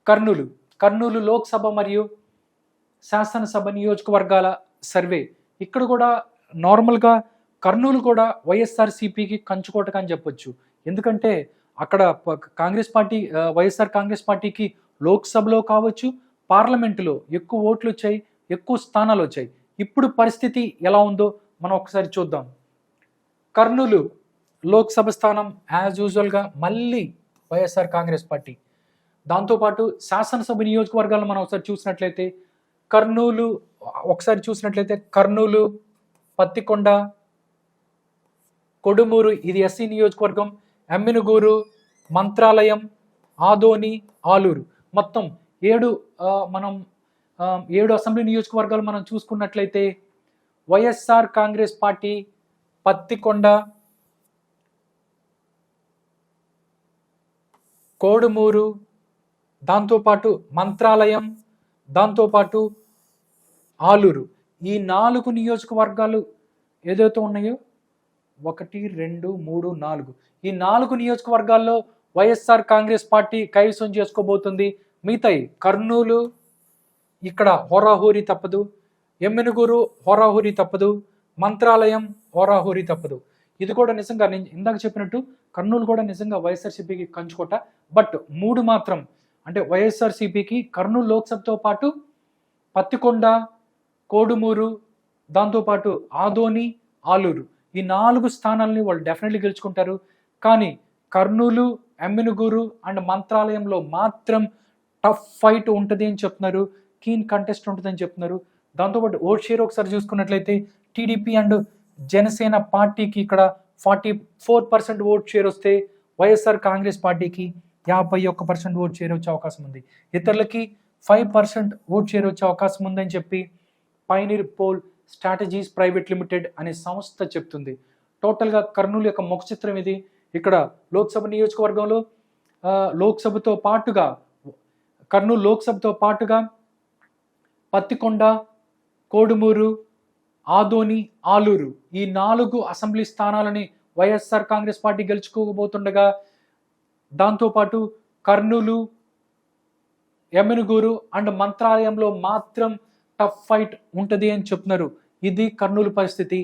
కర్నూలు కర్నూలు లోక్సభ మరియు శాసనసభ నియోజకవర్గాల సర్వే. ఇక్కడ కూడా నార్మల్గా కర్నూలు కూడా వైఎస్ఆర్సీపీకి కంచుకోటగా అని చెప్పొచ్చు. ఎందుకంటే అక్కడ కాంగ్రెస్ పార్టీ వైఎస్ఆర్ కాంగ్రెస్ పార్టీకి లోక్సభలో కావచ్చు, పార్లమెంటులో ఎక్కువ ఓట్లు వచ్చాయి, ఎక్కువ స్థానాలు వచ్చాయి. ఇప్పుడు పరిస్థితి ఎలా ఉందో మనం ఒకసారి చూద్దాం. కర్నూలు లోక్సభ స్థానం యాజ్ యూజువల్గా మళ్ళీ వైఎస్ఆర్ కాంగ్రెస్ పార్టీ. దాంతోపాటు శాసనసభ నియోజకవర్గాలను మనం ఒకసారి చూసినట్లయితే కర్నూలు, పత్తికొండ, కొడుమూరు ఇది ఎస్సీ నియోజకవర్గం, ఎమ్మినుగూరు, మంత్రాలయం, ఆదోని, ఆలూరు మొత్తం 7 అసెంబ్లీ నియోజకవర్గాలు మనం చూసుకున్నట్లయితే వైఎస్ఆర్ కాంగ్రెస్ పార్టీ పత్తికొండ, కోడుమూరు, దాంతోపాటు మంత్రాలయం, దాంతోపాటు ఆలూరు ఈ 4 నియోజకవర్గాలు ఏదైతే ఉన్నాయో 1, 2, 3, 4 ఈ 4 నియోజకవర్గాల్లో వైఎస్ఆర్ కాంగ్రెస్ పార్టీ కైవసం చేసుకోబోతుంది. మిగతాయి కర్నూలు ఇక్కడ హోరాహోరీ తప్పదు, ఎమ్మినుగూరు హోరాహోరీ తప్పదు, మంత్రాలయం హోరాహోరీ తప్పదు. ఇది కూడా నిజంగా నేను ఇందాక చెప్పినట్టు కర్నూలు కూడా నిజంగా వైఎస్ఆర్సీపీకి కంచుకోట. బట్ 3 మాత్రం అంటే వైఎస్ఆర్సీపీకి కర్నూలు లోక్సభతో పాటు పత్తికొండ, కోడుమూరు, దాంతోపాటు ఆదోని, ఆలూరు ఈ 4 స్థానాలని వాళ్ళు డెఫినెట్లీ గెలుచుకుంటారు. కానీ కర్నూలు, ఎమ్మినుగూరు అండ్ మంత్రాలయంలో మాత్రం టఫ్ ఫైట్ ఉంటుంది అని చెప్తున్నారు, కీన్ కంటెస్ట్ ఉంటుందని చెప్తున్నారు. దాంతోపాటు ఓట్ షేర్ ఒకసారి చూసుకున్నట్లయితే టీడీపీ అండ్ జనసేన పార్టీకి ఇక్కడ 44% ఓట్ షేర్ వస్తే వైఎస్ఆర్ కాంగ్రెస్ పార్టీకి 51% ఓట్ షేర్ వచ్చే అవకాశం ఉంది. ఇతరులకి 5% ఓట్ షేర్ వచ్చే అవకాశం ఉందని చెప్పి Pioneer Poll Strategies private limited అనే సంస్థ చెప్తుంది. టోటల్గా కర్నూలు యొక్క ముఖ చిత్రం ఇది. ఇక్కడ లోక్సభ నియోజకవర్గంలో కర్నూలు లోక్సభతో పాటుగా పత్తికొండ, కోడుమూరు, ఆదోని, ఆలూరు ఈ 4 అసెంబ్లీ స్థానాలని వైఎస్ఆర్ కాంగ్రెస్ పార్టీ గెలుచుకోబోతుండగా దాంతోపాటు కర్నూలు, ఎమ్మినుగూరు అండ్ మంత్రాలయంలో మాత్రం టఫ్ ఫైట్ ఉంటుంది అని చెప్తున్నారు. ఇది కర్నూలు పరిస్థితి.